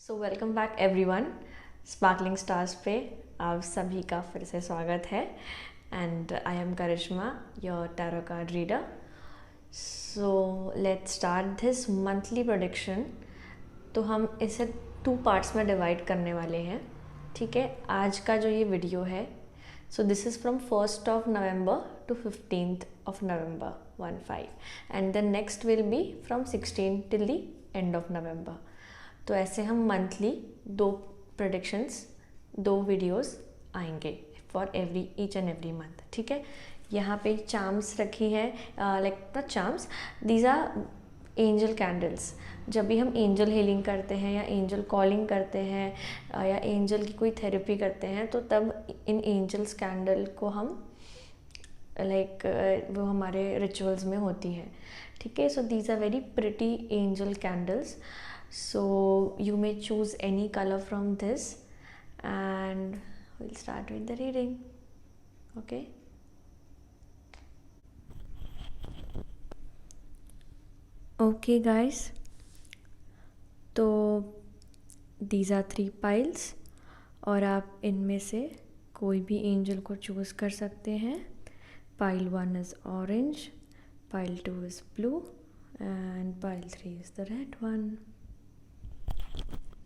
सो welcome back everyone. Sparkling stars पे आप सभी का फिर से स्वागत है and I am Karishma, your tarot card reader. So let's start this monthly prediction. तो हम इसे 2 पार्ट्स में डिवाइड करने वाले हैं, ठीक है। आज का जो ये वीडियो है, so this is from 1st of November to 15th of November 15, and the next will be from 16 till the end of November। तो ऐसे हम मंथली 2 प्रेडिक्शंस, 2 वीडियोस आएंगे for each and every month, ठीक है। यहाँ पे charms रखी है, like not charms, these are angel candles. जब भी हम एंजल हीलिंग करते हैं या एंजल कॉलिंग करते हैं या एंजल की कोई थेरेपी करते हैं, तो तब इन एंजल्स कैंडल को हम वो हमारे रिचुअल्स में होती है, ठीक है। So these are very pretty angel candles. So you may choose any color from this and we'll start with the reading. Okay. Okay guys, तो these are 3 piles और आप इनमें से कोई भी एंजल को चूज़ कर सकते हैं। Pile 1 is orange, pile 2 is blue and pile 3 is the red one.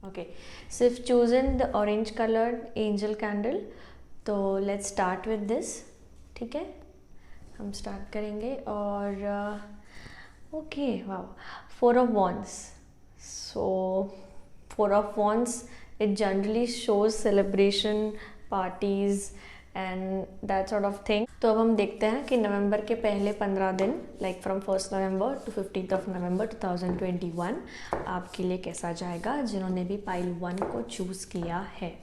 Okay, so if chosen the orange colored angel candle, तो let's start with this, ठीक है। हम स्टार्ट करेंगे और okay, wow, 4 of wands। so 4 of wands, it generally shows celebration, parties and that sort of thing। तो अब हम देखते हैं कि नवंबर के पहले 15 दिन, like from 1st November to 15th of November 2021 आपके लिए कैसा जाएगा, जिन्होंने भी पाइल 1 को चूज़ किया है।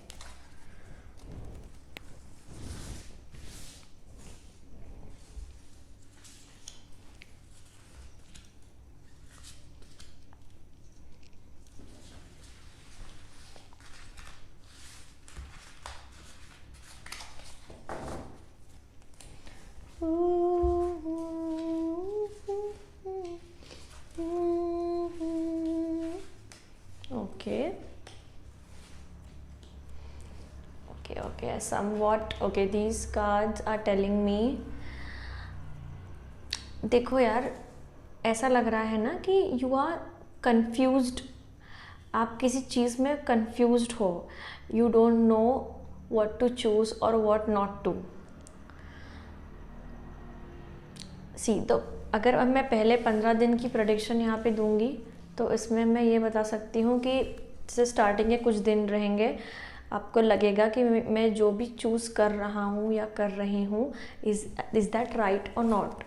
Okay, somewhat okay, these cards are telling me, देखो यार, ऐसा लग रहा है ना कि यू आर कंफ्यूज्ड। आप किसी चीज़ में कंफ्यूज्ड हो, you don't know what to choose और व्हाट नॉट टू सी। तो अगर अब मैं पहले 15 दिन की प्रेडिक्शन यहाँ पे दूंगी, तो इसमें मैं ये बता सकती हूँ कि जैसे स्टार्टिंग के कुछ दिन रहेंगे, आपको लगेगा कि मैं जो भी चूज़ कर रहा हूँ या कर रही हूँ, इज़ दैट राइट और नॉट,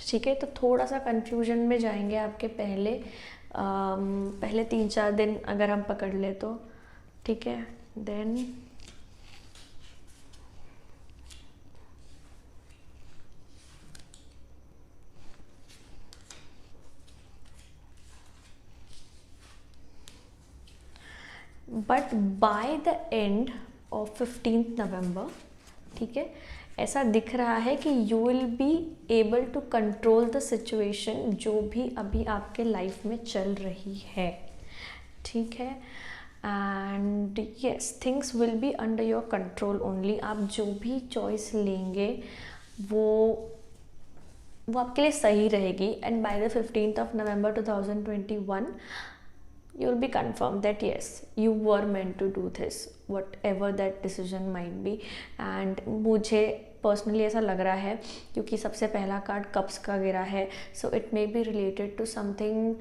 ठीक है। तो थोड़ा सा कन्फ्यूजन में जाएंगे आपके पहले 3-4 दिन अगर हम पकड़ ले तो, ठीक है। Then but by the end of 15th November, ठीक है, ऐसा दिख रहा है कि you will be able to control the situation जो भी अभी आपके लाइफ में चल रही है, ठीक है। And yes, things will be under your control only. आप जो भी चॉइस लेंगे वो आपके लिए सही रहेगी। And by the 15th of November 2021 you will be confirmed that yes, you were meant to do this, whatever that decision might be। and मुझे पर्सनली ऐसा लग रहा है क्योंकि सबसे पहला कार्ड कप्स का गिरा है, so it may be related to something,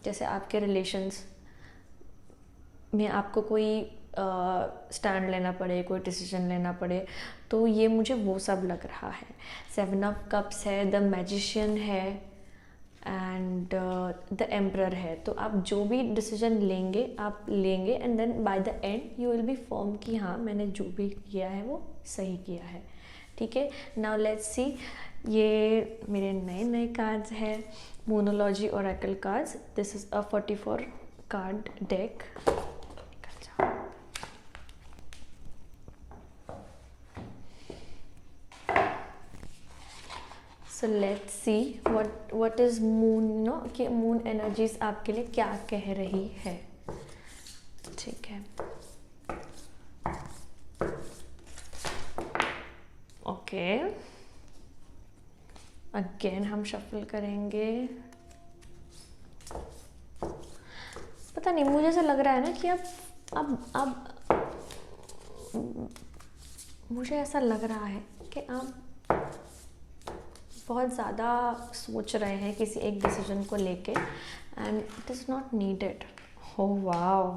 जैसे आपके रिलेशंस में आपको कोई स्टैंड लेना पड़े, कोई डिसीजन लेना पड़े, तो ये मुझे वो सब लग रहा है। 7 of Cups है, द मैजिशियन है एंड द एम्परर है। तो आप जो भी डिसीजन लेंगे आप लेंगे and then by the end you will be firm कि हाँ, मैंने जो भी किया है वो सही किया है, ठीक है। नाउ लेट्स सी, ये मेरे नए कार्ड्स हैं, Moonology oracle cards. This is a 44 card deck. So so let's see what is moon, no कि मून एनर्जीज आपके लिए क्या कह रही है. ठीक है. ओके, अगेन हम शफल करेंगे. पता नहीं, मुझे ऐसा लग रहा है ना कि अब मुझे ऐसा लग रहा है कि आप बहुत ज़्यादा सोच रहे हैं किसी एक डिसीजन को लेके, and it is not needed. Oh wow,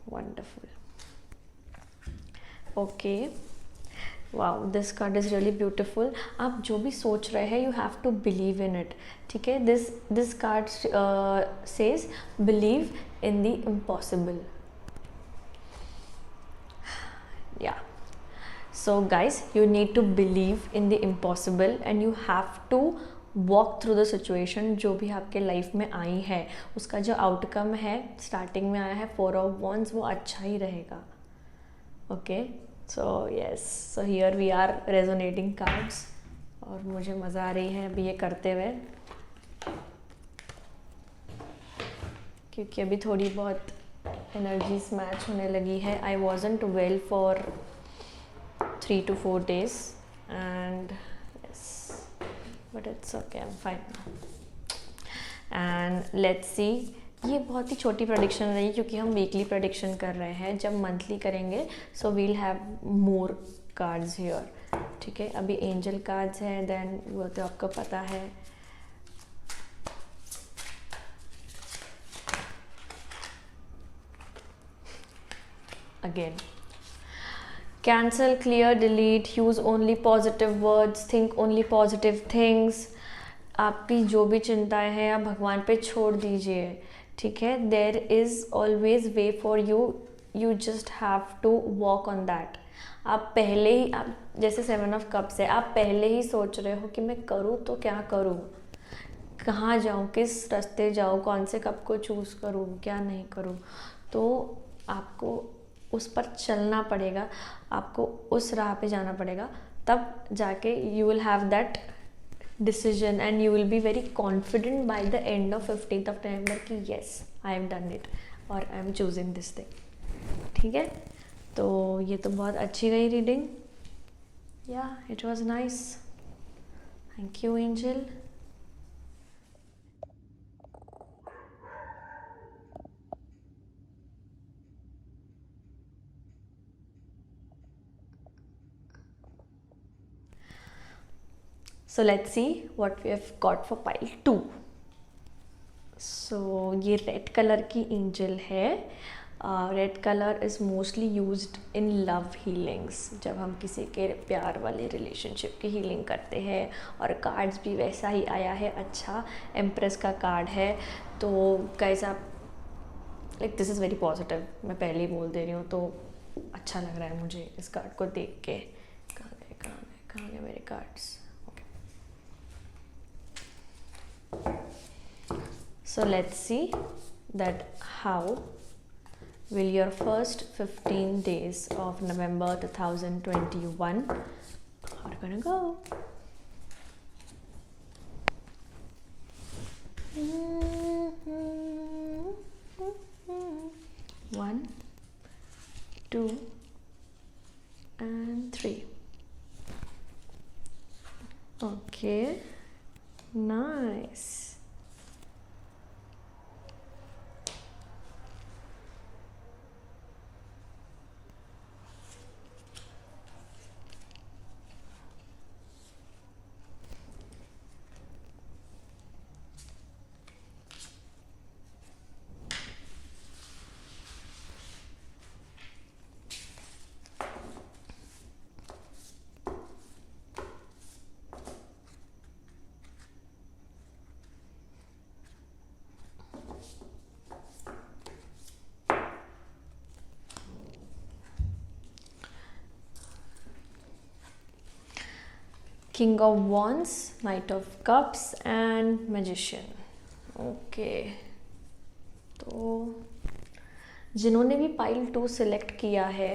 wonderful. Okay, wow, this card is really beautiful. आप जो भी सोच रहे हैं, you have to believe in it. ठीक है. This card says believe in the impossible. Yeah, so guys, you need to believe in the impossible and you have to walk through the situation. जो भी आपके life में आई है उसका जो outcome है, स्टार्टिंग में आया है 4 of Wands, वो अच्छा ही रहेगा. Okay, so yes, so here we are resonating cards, और मुझे मज़ा आ रही है अभी ये करते हुए, क्योंकि अभी थोड़ी बहुत एनर्जीज मैच होने लगी है. आई wasn't well for 3 to 4 days and yes, but it's okay, I'm fine now. And let's see, ये बहुत ही छोटी प्रेडिक्शन रही क्योंकि हम वीकली प्रेडिक्शन कर रहे हैं. जब मंथली करेंगे so we'll have more cards here. ठीक है. अभी एंजल कार्ड्स हैं, देन वो तो आपको पता है. Again, cancel, clear, delete, use only positive words, think only positive things. आपकी जो भी चिंताएं हैं आप भगवान पे छोड़ दीजिए. ठीक है. There is always way for you, you just have to walk on that. आप पहले ही, आप जैसे 7 of Cups है, आप पहले ही सोच रहे हो कि मैं करूँ तो क्या करूँ, कहाँ जाऊँ, किस रास्ते जाऊँ, कौन से कप को चूज़ करूँ, क्या नहीं करूँ. तो आपको उस पर चलना पड़ेगा, आपको उस राह पे जाना पड़ेगा, तब जाके you will have that decision and you will be very confident by the end of 15th of November कि yes, I have done it और I am choosing this thing. ठीक है. तो ये तो बहुत अच्छी रही रीडिंग. या, it was nice. Thank you angel. So let's see what we have got for pile 2. So ये रेड कलर की एंजल है. Red colour is mostly used in love healings, जब हम किसी के प्यार वाले रिलेशनशिप की हीलिंग करते हैं. और कार्ड्स भी वैसा ही आया है. अच्छा, एम्प्रेस का कार्ड है. तो गाइस, आप like this is very positive. मैं पहले ही बोल दे रही हूँ, तो अच्छा लग रहा है मुझे इस कार्ड को देख के. कहाँ गए मेरे cards. So let's see that how will your first 15 days of November 2021 are gonna go. 1, 2 and 3. Okay, nice. King of Wands, Knight of Cups and Magician. Okay, तो जिन्होंने भी पाइल 2 सिलेक्ट किया है,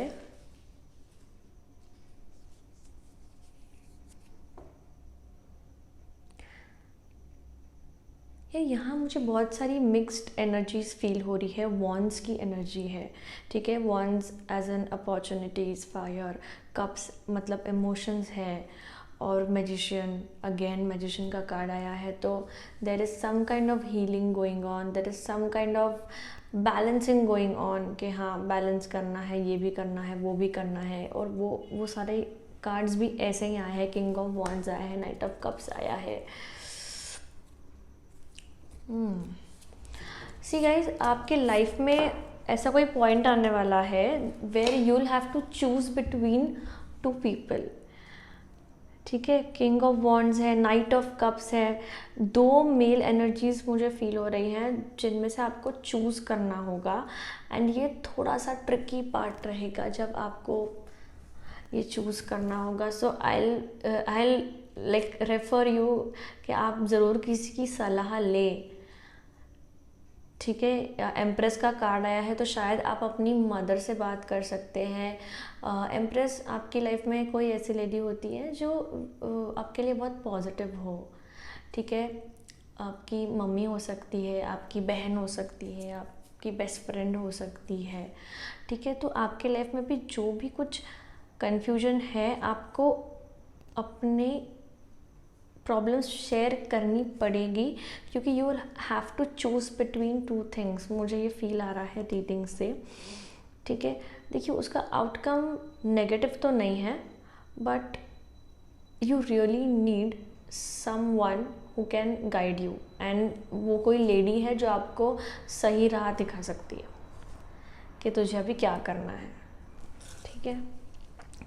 या यहाँ मुझे बहुत सारी मिक्स्ड एनर्जीज फील हो रही है। वॉन्ड्स की एनर्जी है, ठीक है। Wands as an opportunities, fire, cups मतलब इमोशंस है, और मैजिशियन, अगेन मैजिशियन का कार्ड आया है। तो there is some kind of healing going on, there is some kind of balancing going on, कि हाँ बैलेंस करना है, ये भी करना है, वो भी करना है। और वो सारे कार्ड्स भी ऐसे ही आए हैं। किंग ऑफ वॉन्ड्स आया है, नाइट ऑफ कप्स आया है। सी गाइज, आपके लाइफ में ऐसा कोई पॉइंट आने वाला है where you will have to choose between two people, ठीक है। किंग ऑफ वॉन्ड्स है, नाइट ऑफ कप्स है, दो मेल एनर्जीज मुझे फील हो रही हैं जिनमें से आपको चूज़ करना होगा। एंड ये थोड़ा सा ट्रिकी पार्ट रहेगा जब आपको ये चूज़ करना होगा। सो आई लाइक रेफर यू कि आप ज़रूर किसी की सलाह ले, ठीक है। एम्प्रेस का कार्ड आया है, तो शायद आप अपनी मदर से बात कर सकते हैं। एम्प्रेस आपकी लाइफ में कोई ऐसी लेडी होती है जो आपके लिए बहुत पॉजिटिव हो, ठीक है। आपकी मम्मी हो सकती है, आपकी बहन हो सकती है, आपकी बेस्ट फ्रेंड हो सकती है, ठीक है। तो आपके लाइफ में भी जो भी कुछ कन्फ्यूजन है, आपको अपने प्रॉब्लम्स शेयर करनी पड़ेगी, क्योंकि you will have to choose between two things. मुझे ये फील आ रहा है रीडिंग से, ठीक है। देखिए, उसका आउटकम नेगेटिव तो नहीं है, but you really need someone who can guide you, and वो कोई लेडी है जो आपको सही राह दिखा सकती है कि तुझे अभी क्या करना है, ठीक है।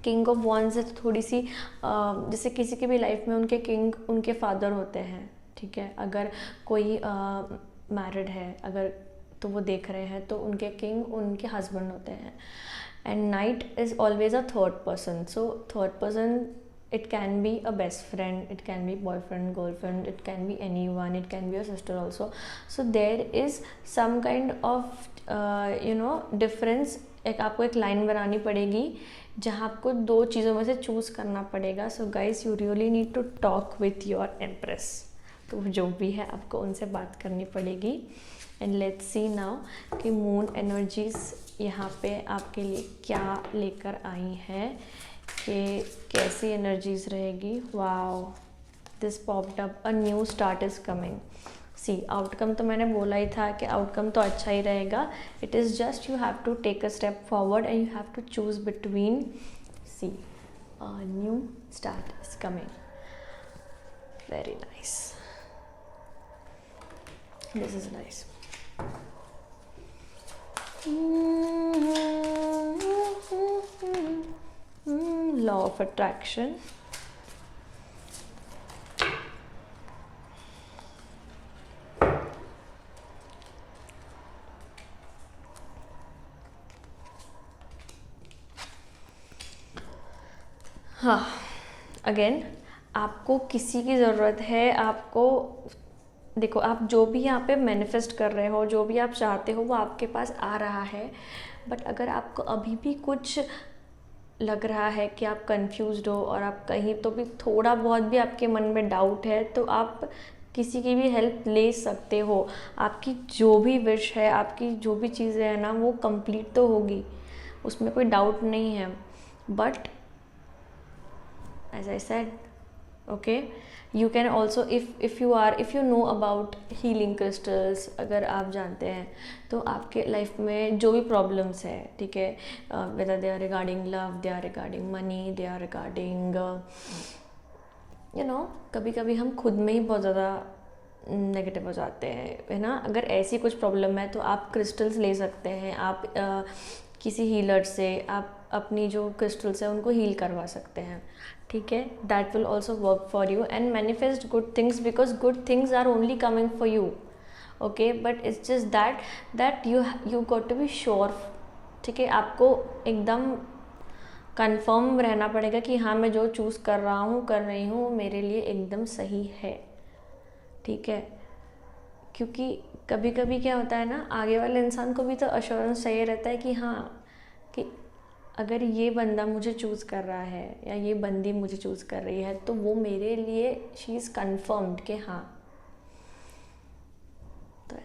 किंग ऑफ वॉन्ड्स है, तो थोड़ी सी जैसे किसी की भी लाइफ में उनके किंग उनके फादर होते हैं, ठीक है। अगर कोई मैरिड है अगर, तो वो देख रहे हैं, तो उनके किंग उनके हस्बैंड होते हैं। And night is always a third person. So third person, it can be a best friend, it can be boyfriend, girlfriend, it can be anyone, it can be a sister also. So there is some kind of difference। एक आपको एक line बनानी पड़ेगी जहाँ आपको दो चीज़ों में से चूज़ करना पड़ेगा। So guys, you really need to talk with your empress. तो जो भी है आपको उनसे बात करनी पड़ेगी। एंड लेट्स सी नाउ कि मून एनर्जीज यहाँ पे आपके लिए क्या लेकर आई हैं, कि कैसी एनर्जीज रहेगी। Wow, this popped up, a new start is coming. See, outcome तो मैंने बोला ही था कि आउटकम तो अच्छा ही रहेगा। It is just you have to take a step forward and you have to choose between. See, a new start is coming. Very nice, this is nice. Law of attraction. हाँ, again आपको किसी की ज़रूरत है। आपको देखो, आप जो भी यहाँ पे मैनिफेस्ट कर रहे हो, जो भी आप चाहते हो, वो आपके पास आ रहा है। बट अगर आपको अभी भी कुछ लग रहा है कि आप कंफ्यूज्ड हो, और आप कहीं तो भी थोड़ा बहुत भी आपके मन में डाउट है, तो आप किसी की भी हेल्प ले सकते हो। आपकी जो भी विश है, आपकी जो भी चीज़ें हैं ना, वो कंप्लीट तो होगी, उसमें कोई डाउट नहीं है। But as I said, okay, you can also, if you know about healing crystals, अगर आप जानते हैं, तो आपके लाइफ में जो भी प्रॉब्लम्स है, ठीक है, whether they are regarding love, they are regarding money, they are regarding कभी कभी हम खुद में ही बहुत ज़्यादा नेगेटिव हो जाते हैं, है ना। अगर ऐसी कुछ प्रॉब्लम है तो आप क्रिस्टल्स ले सकते हैं। आप किसी हीलर से आप अपनी जो क्रिस्टल्स है उनको हील करवा सकते हैं, ठीक है। That will also work for you and manifest good things, because good things are only coming for you, okay. But it's just that you got to be sure, ठीक है। आपको एकदम कंफर्म रहना पड़ेगा कि हाँ, मैं जो चूज़ कर रहा हूँ, कर रही हूँ, वो मेरे लिए एकदम सही है, ठीक है। क्योंकि कभी कभी क्या होता है ना, आगे वाले इंसान को भी तो अश्योरेंस चाहिए रहता है कि हाँ, कि अगर ये बंदा मुझे चूज़ कर रहा है या ये बंदी मुझे चूज़ कर रही है, तो वो मेरे लिए शी इज़ कन्फर्म्ड कि हाँ,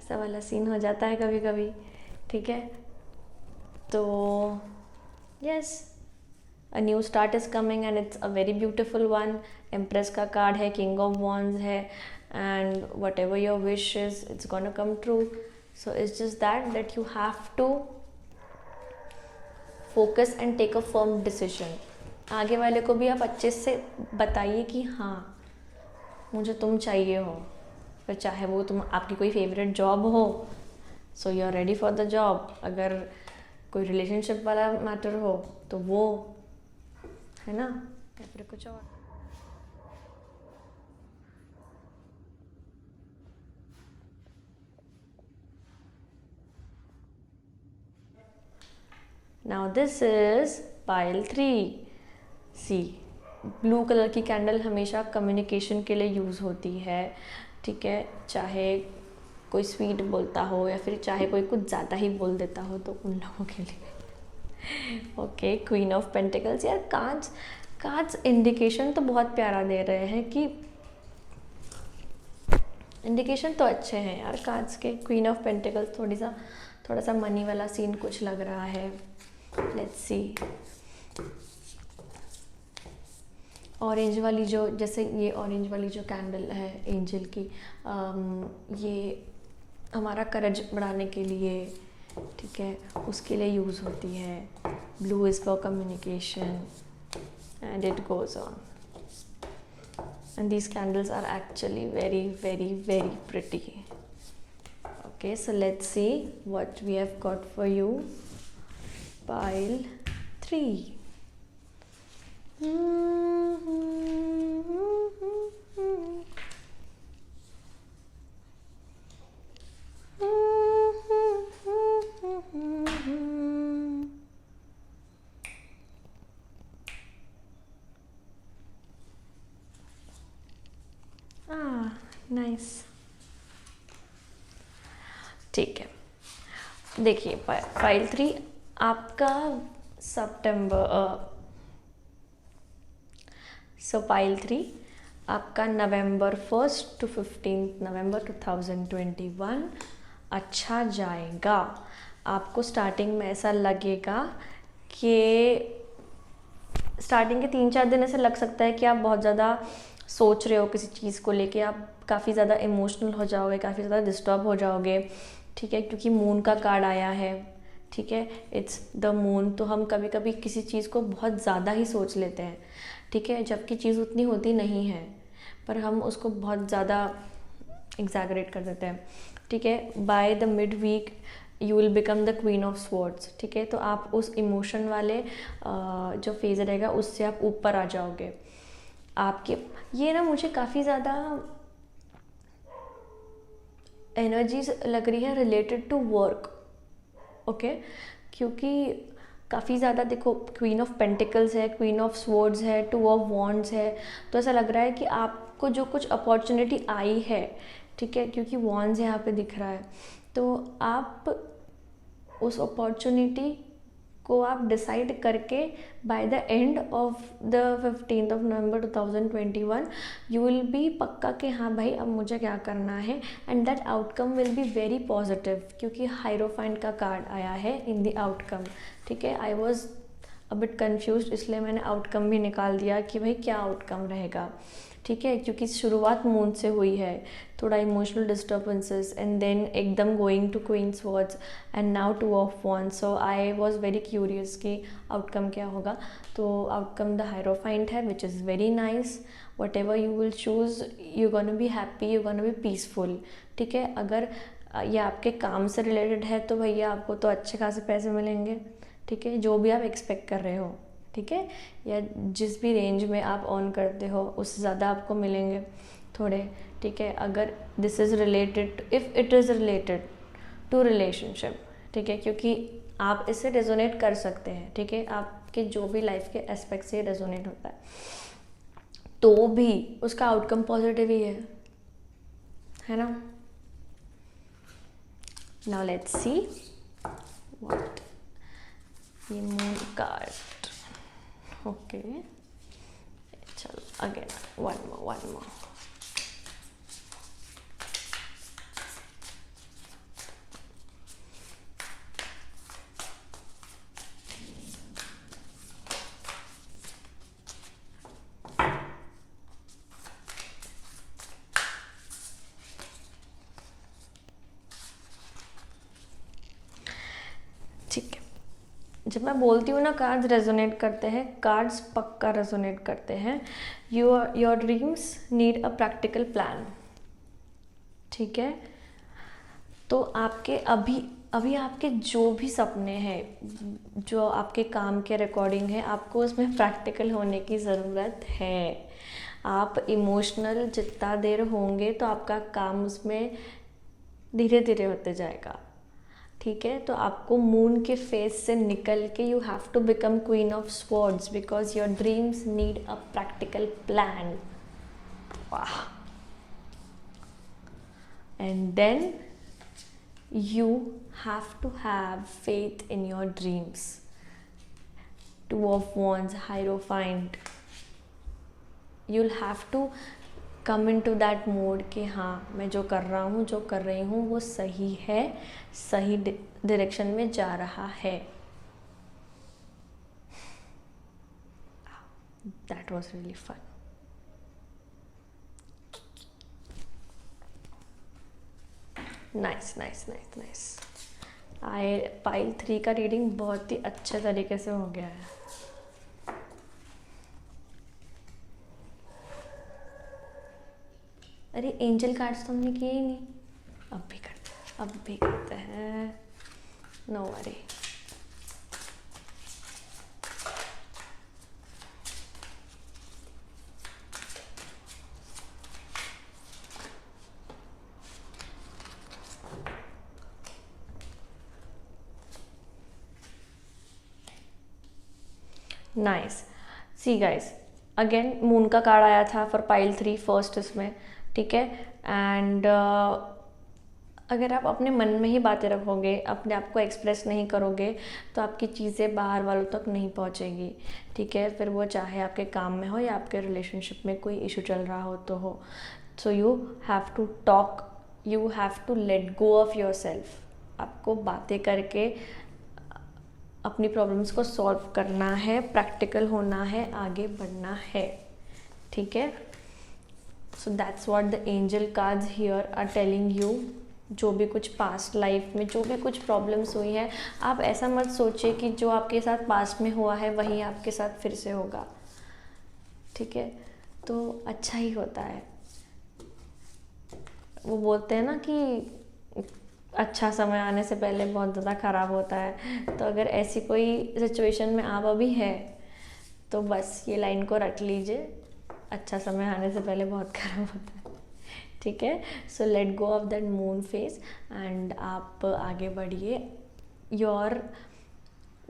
ऐसा वाला सीन हो जाता है कभी कभी, ठीक है। तो yes, a new start is coming and it's a very beautiful one. Empress का कार्ड है, किंग ऑफ वॉन्ड्स है, and whatever your wish is it's gonna come true. So it's just that you have to focus and take a firm decision. आगे वाले को भी आप अच्छे से बताइए कि हाँ मुझे तुम चाहिए हो, फिर चाहे वो तुम आपकी कोई फेवरेट जॉब हो, so you are ready for the job. अगर कोई रिलेशनशिप वाला मैटर हो तो वो, है ना, या फिर कुछ और। Now this is pile 3। See, blue colour की कैंडल हमेशा कम्युनिकेशन के लिए यूज़ होती है, ठीक है। चाहे कोई स्वीट बोलता हो या फिर चाहे कोई कुछ ज़्यादा ही बोल देता हो, तो उन लोगों के लिए ओके। क्वीन ऑफ पेंटिकल्स, यार कार्ड्स इंडिकेशन तो बहुत प्यारा दे रहे हैं कि इंडिकेशन तो अच्छे हैं यार कार्ड्स के। क्वीन ऑफ पेंटिकल्स थोड़ा सा मनी वाला सीन कुछ लग रहा है। लेट्स सी, ऑरेंज वाली जो, जैसे ये ऑरेंज वाली जो कैंडल है एंजल की, ये हमारा करेज बढ़ाने के लिए, ठीक है, उसके लिए यूज़ होती है। Blue is for communication and it goes on, and these candles are actually very very very pretty. Okay, so let's see what we have got for you. Pile 3. Nice, ठीक है। देखिए फाइल 3 आपका pile 3 आपका नवंबर 1 to 15 नवंबर 2021 अच्छा जाएगा। आपको starting में ऐसा लगेगा कि स्टार्टिंग के 3-4 दिन ऐसा लग सकता है कि आप बहुत ज़्यादा सोच रहे हो किसी चीज़ को लेके, आप काफ़ी ज़्यादा इमोशनल हो जाओगे, काफ़ी ज़्यादा डिस्टर्ब हो जाओगे, ठीक है, क्योंकि मून का कार्ड आया है, ठीक है, इट्स द मून। तो हम कभी कभी किसी चीज़ को बहुत ज़्यादा ही सोच लेते हैं, ठीक है, जबकि चीज़ उतनी होती नहीं है, पर हम उसको बहुत ज़्यादा एग्जैगरेट कर देते हैं, ठीक है। By the mid week you will become the queen of swords, ठीक है। तो आप उस इमोशन वाले जो फेज़ रहेगा उससे आप ऊपर आ जाओगे। आपके ये ना मुझे काफ़ी ज़्यादा एनर्जीज लग रही है रिलेटेड टू वर्क, ओके, क्योंकि काफ़ी ज़्यादा देखो क्वीन ऑफ पेंटिकल्स है, क्वीन ऑफ स्वॉर्ड्स है, 2 ऑफ वॉन्ड्स है, तो ऐसा लग रहा है कि आपको जो कुछ अपॉर्चुनिटी आई है, ठीक है, क्योंकि वॉन्ड्स यहाँ पे दिख रहा है, तो आप उस अपॉर्चुनिटी को आप डिसाइड करके bye the end of the 15th of November 2021 you will B पक्का कि हाँ भाई अब मुझे क्या करना है, and that outcome will be very positive, क्योंकि हाइरोफाइंट का कार्ड आया है इन द आउटकम, ठीक है। I was a bit confuse, इसलिए मैंने आउटकम भी निकाल दिया कि भाई क्या आउटकम रहेगा, ठीक है, क्योंकि शुरुआत मून से हुई है, थोड़ा इमोशनल डिस्टर्बेंसेस, एंड देन एकदम going to queen swords and now 2 of wands. So I was very curious कि आउटकम क्या होगा। तो आउटकम द हायरोफाइंट है, which is very nice. Whatever you will choose you gonna be happy, you gonna be peaceful, ठीक है। अगर ये आपके काम से रिलेटेड है तो भैया आपको तो अच्छे खासे पैसे मिलेंगे, ठीक है, जो भी आप एक्सपेक्ट कर रहे हो, ठीक है, या जिस भी रेंज में आप ऑन करते हो उससे ज़्यादा आपको मिलेंगे थोड़े, ठीक है। अगर this is related, if it is related to relationship, ठीक है, क्योंकि आप इससे रेजोनेट कर सकते हैं, ठीक है, आपके जो भी लाइफ के एस्पेक्ट से रेजोनेट होता है, तो भी उसका आउटकम पॉजिटिव ही है ना। नाउ लेट्स सी व्हाट ये मून कार्ड, ओके, चलो अगेन वन मोर। जब मैं बोलती हूँ ना कार्ड्स रेजोनेट करते हैं, कार्ड्स पक्का रेजोनेट करते हैं। Your dreams need a practical plan, ठीक है। तो आपके अभी आपके जो भी सपने हैं, जो आपके काम के रिकॉर्डिंग है, आपको उसमें प्रैक्टिकल होने की ज़रूरत है। आप इमोशनल जितना देर होंगे तो आपका काम उसमें धीरे धीरे होते जाएगा, ठीक है। तो आपको मून के फेस से निकल के you have to become queen of swords because your dreams need a practical plan. वाह। And then you have to have faith in your dreams. Two of Wands, Hierophant. You'll have to come into that mode कि हाँ मैं जो कर रहा हूँ, जो कर रही हूँ वो सही है, सही डायरेक्शन में जा रहा है। That was really fun. Nice nice nice nice. Pile 3 का रीडिंग बहुत ही अच्छे तरीके से हो गया है। अरे एंजल कार्ड्स तो हमने किए ही नहीं, अब भी करते हैं, no worry. Nice. See guys, again moon का कार्ड आया था फॉर पाइल 3 फर्स्ट इसमें, ठीक है। एंड अगर आप अपने मन में ही बातें रखोगे, अपने आप को एक्सप्रेस नहीं करोगे, तो आपकी चीज़ें बाहर वालों तक नहीं पहुंचेगी, ठीक है। फिर वो चाहे आपके काम में हो या आपके रिलेशनशिप में कोई इशू चल रहा हो तो हो। So you have to talk, you have to let go of your self. आपको बातें करके अपनी प्रॉब्लम्स को सॉल्व करना है, प्रैक्टिकल होना है, आगे बढ़ना है, ठीक है। So that's what the angel cards here are telling you. जो भी कुछ पास्ट लाइफ में जो भी कुछ प्रॉब्लम्स हुई हैं, आप ऐसा मत सोचिए कि जो आपके साथ पास्ट में हुआ है वही आपके साथ फिर से होगा, ठीक है। तो अच्छा ही होता है। वो बोलते हैं ना कि अच्छा समय आने से पहले बहुत ज़्यादा ख़राब होता है। तो अगर ऐसी कोई सिचुएशन में आप अभी है तो बस ये लाइन को रट लीजिए, अच्छा समय आने से पहले बहुत ख़राब होता है, ठीक है। So let go of that moon phase and आप आगे बढ़िए। Your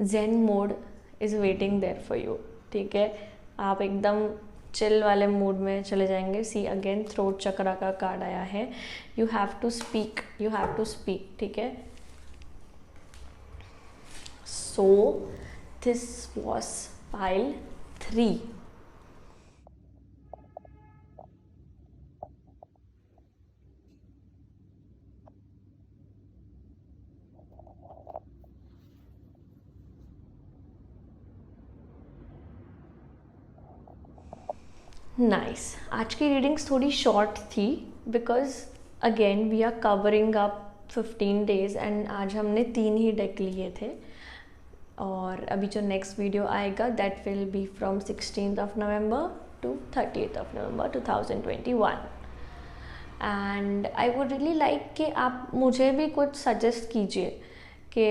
zen mode is waiting there for you, ठीक है। आप एकदम चिल वाले मूड में चले जाएंगे। सी अगेन थ्रोट चक्रा का कार्ड आया है। You have to speak, you have to speak, ठीक है। So this was pile 3। Nice. आज की रीडिंग्स थोड़ी शॉर्ट थी because again we are covering up 15 days and आज हमने 3 ही डेक लिए थे। और अभी जो नेक्स्ट वीडियो आएगा that will be from 16th of November to 30th of November 2021। And I would really like कि आप मुझे भी कुछ सजेस्ट कीजिए कि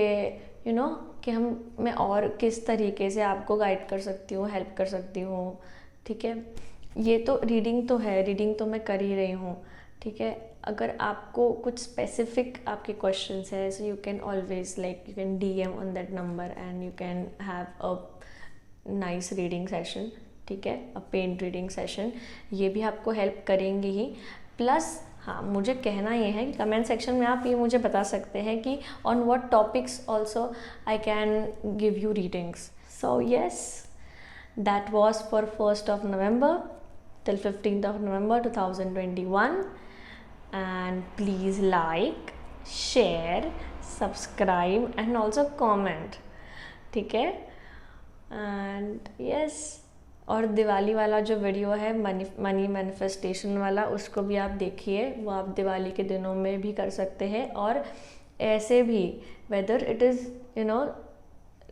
यू नो कि मैं और किस तरीके से आपको गाइड कर सकती हूँ, हेल्प कर सकती हूँ, ठीक है। ये तो रीडिंग तो है, रीडिंग तो मैं कर ही रही हूँ, ठीक है। अगर आपको कुछ स्पेसिफिक आपके क्वेश्चंस है so you can always like you can DM on that number and you can have a nice reading session, ठीक है, अ पेड रीडिंग सेशन। ये भी आपको हेल्प करेंगे ही। प्लस हाँ, मुझे कहना ये है कि कमेंट सेक्शन में आप ये मुझे बता सकते हैं कि on what topics also I can give you readings. So yes, that was for 1st of November till 15th of November 2021। and please like, share, subscribe and also comment, ठीक है। एंड यस, और दिवाली वाला जो video है money manifestation वाला, उसको भी आप देखिए। वो आप दिवाली के दिनों में भी कर सकते हैं और ऐसे भी, whether it is you know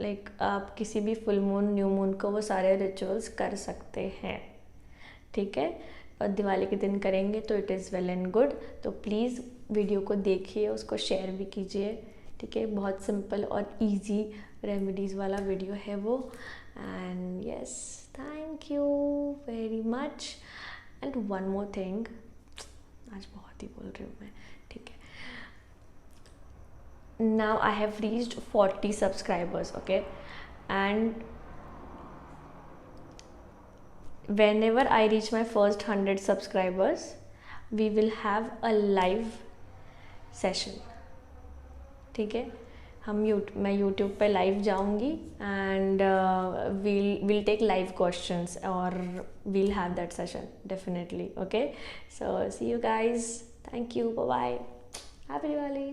like आप किसी भी फुल मून न्यू मून को वो सारे रिचुअल्स कर सकते हैं, ठीक है। और दिवाली के दिन करेंगे तो it is well and good. तो प्लीज़ वीडियो को देखिए, उसको शेयर भी कीजिए, ठीक है। बहुत सिंपल और इजी रेमेडीज़ वाला वीडियो है वो। And yes, thank you very much. And one more thing, आज बहुत ही बोल रही हूँ मैं, ठीक है। Now I have reached 40 subscribers, okay, and whenever I reach my first 100 subscribers, we will have a live session, ठीक है। मैं यूट्यूब पे लाइव जाऊंगी and we'll take live questions और we'll have that session definitely, okay। So see you guys, thank you, bye bye, happy Diwali।